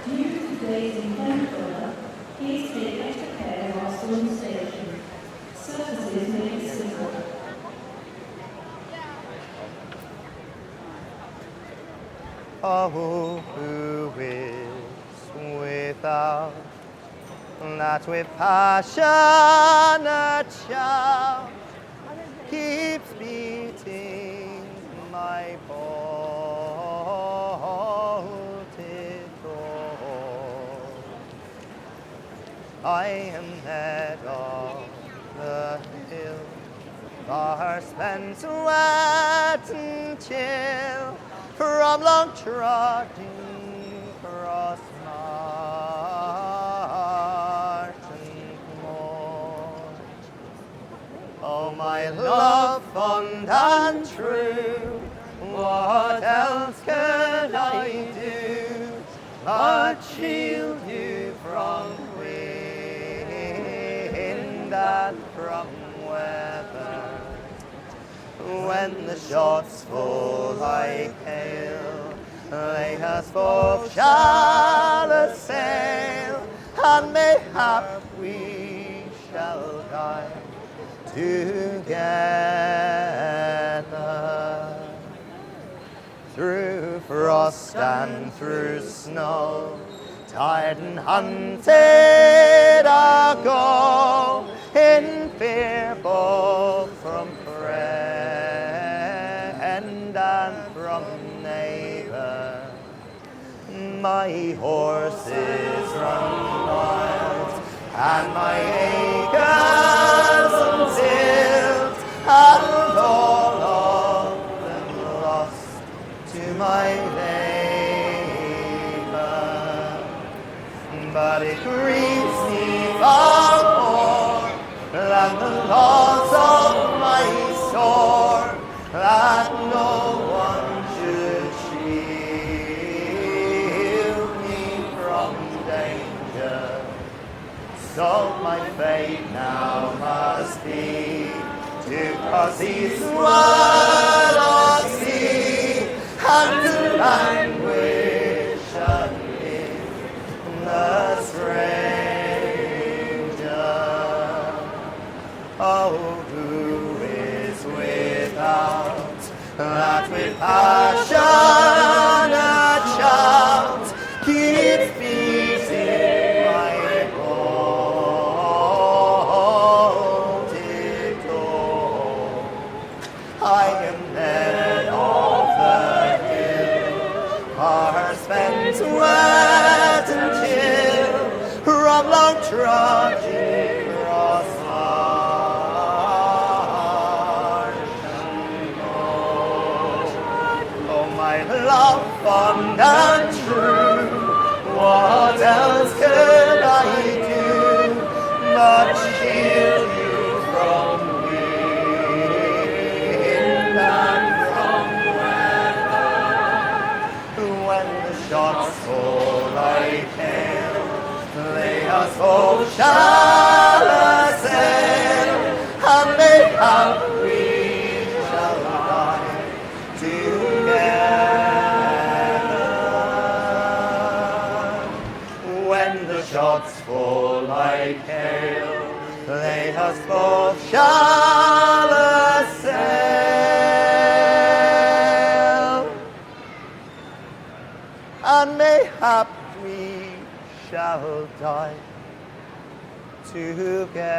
Due to today's inclement weather, please take extra care whilst on the station. Services may be simple. Oh, who is without that with passionate shout keeps beating my bolted door? I am head of the hill, far spent sweat and chill, from long trotting across marsh and moor. Oh, my love fond and true, what else could I do but shield you from wind and from weather? When the shots fall like hail, they us both shall assail, and mayhap we shall die together. Through frost and through snow, tired and hunted I'll go, in fear both from friend and from neighbor. My horses run wild, and my acres untilled, and all of them lost to my labor. But it grieves me far more than the loss of my store, that no one should shield me from danger. So my fate now must be to cross eastward or sea, and to languish amid the stranger. Oh, who is without that with passionate shout keeps beating my bolted door? I am head of the hill, far spent wet and chill, from long trudging across marsh and moor. Oh, my love fond and true, what else could I do but shield you from wind and from weather? When the shots fall like hail, they us both shall assail, and mayhap we shall die together. When the shots fall like hail, they us both shall assail, and mayhap we shall die together.